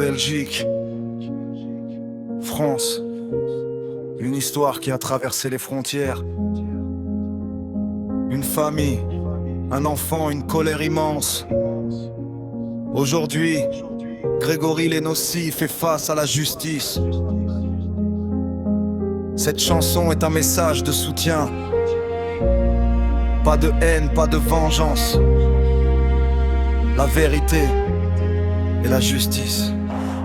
Belgique, France, une histoire qui a traversé les frontières. Une famille, un enfant, une colère immense. Aujourd'hui, Grégory Lenossi fait face à la justice. Cette chanson est un message de soutien. Pas de haine, pas de vengeance. La vérité et la justice.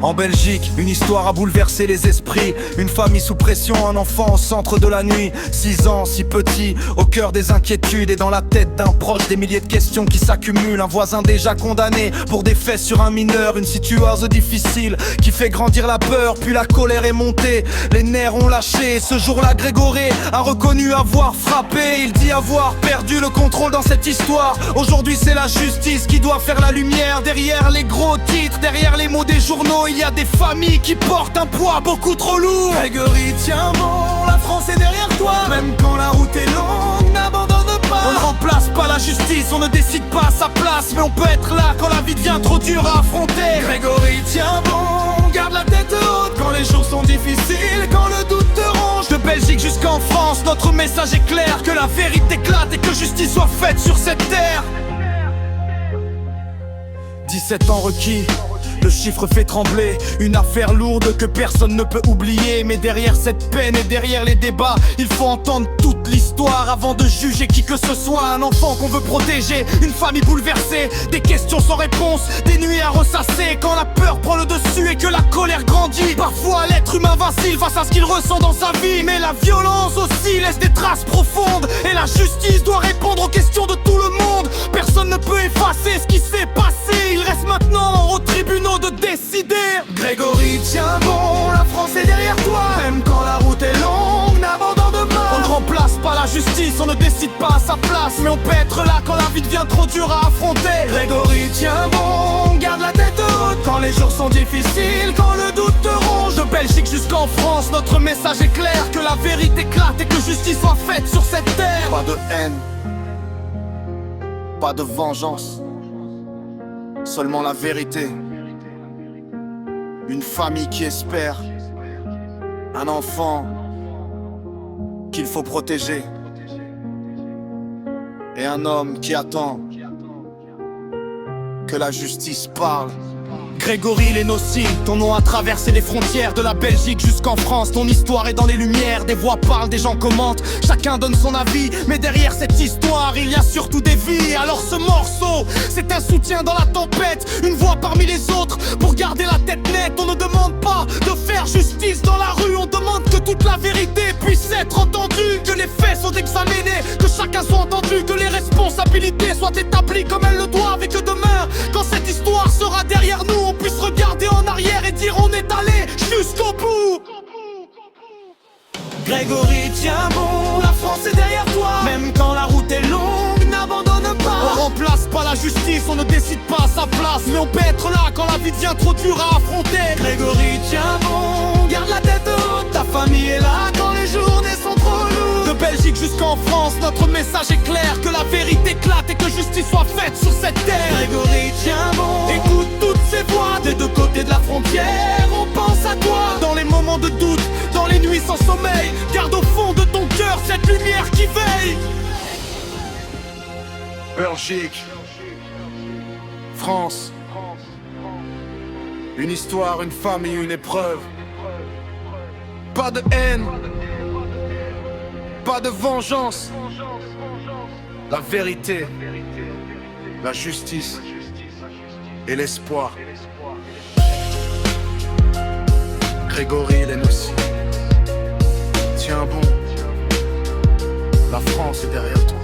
En Belgique, une histoire a bouleversé les esprits. Une famille sous pression, un enfant au centre de la nuit. 6 ans, si petit, au cœur des inquiétudes. Et dans la tête d'un proche, des milliers de questions qui s'accumulent. Un voisin déjà condamné pour des faits sur un mineur. Une situation difficile qui fait grandir la peur. Puis la colère est montée, les nerfs ont lâché. Ce jour-là, Grégory a reconnu avoir frappé. Il dit avoir perdu le contrôle dans cette histoire. Aujourd'hui, c'est la justice qui doit faire la lumière. Derrière les gros titres, derrière les mots des journaux, il y a des familles qui portent un poids beaucoup trop lourd. Grégory, tiens bon, la France est derrière toi. Même quand la route est longue, n'abandonne pas. On ne remplace pas la justice, on ne décide pas à sa place. Mais on peut être là quand la vie devient trop dure à affronter. Grégory, tiens bon, garde la tête haute quand les jours sont difficiles, quand le doute te ronge. De Belgique jusqu'en France, notre message est clair. Que la vérité éclate et que justice soit faite sur cette terre. 17 ans requis, le chiffre fait trembler. Une affaire lourde que personne ne peut oublier. Mais derrière cette peine et derrière les débats, il faut entendre toute l'histoire avant de juger qui que ce soit. Un enfant qu'on veut protéger, une famille bouleversée, des questions sans réponse, des nuits à ressasser. Quand la peur prend le dessus et que la colère grandit, parfois l'être humain vacille face à ce qu'il ressent dans sa vie. Mais la violence aussi laisse des traces profondes. Et la justice doit répondre aux questions de tout le monde. Personne ne peut effacer ce qui s'est passé. Il reste maintenant aux tribunaux de décider. Grégory, tiens bon, la France est derrière toi. Même quand la route est longue, n'abandonne pas. On ne remplace pas la justice, on ne décide pas à sa place. Mais on peut être là quand la vie devient trop dure à affronter. Grégory, tiens bon, garde la tête haute quand les jours sont difficiles, quand le doute te ronge. De Belgique jusqu'en France, notre message est clair. Que la vérité éclate et que justice soit faite sur cette terre. Pas de haine, pas de vengeance, seulement la vérité. Une famille qui espère, un enfant qu'il faut protéger, et un homme qui attend que la justice parle. Grégory Lenossi, ton nom a traversé les frontières. De la Belgique jusqu'en France, ton histoire est dans les lumières. Des voix parlent, des gens commentent, chacun donne son avis. Mais derrière cette histoire, il y a surtout des vies. Alors ce morceau, c'est un soutien dans la tempête, une voix parmi les autres pour garder la tête nette. On ne demande pas de faire justice dans la rue, on demande que toute la vérité puisse être entendue. Que les faits soient examinés, que chacun soit entendu, que les responsabilités soient établies comme elles le doivent. Et que demain, quand cette histoire sera derrière nous, on puisse regarder en arrière et dire on est allé jusqu'au bout. Grégory, tiens bon, la France est derrière toi. Même quand la route est longue, n'abandonne pas. On remplace pas la justice, on ne décide pas à sa place. Mais on peut être là quand la vie devient trop dure à affronter. Grégory, tiens bon, garde la tête haute. Ta famille est là quand les journées sont trop lourdes. De Belgique jusqu'en France, notre message est clair. Que la vérité éclate et que justice soit faite sur cette terre. Grégory, tiens bon, écoute toutes ces voix des deux côtés de la frontière. On pense à toi dans les moments de doute, dans les nuits sans sommeil. Garde au fond de ton cœur cette lumière qui veille. Belgique, France, une histoire, une famille, une épreuve. Pas de haine, pas de vengeance. La vérité, la justice et l'espoir. Grégory Lenossi, tiens bon, la France est derrière toi.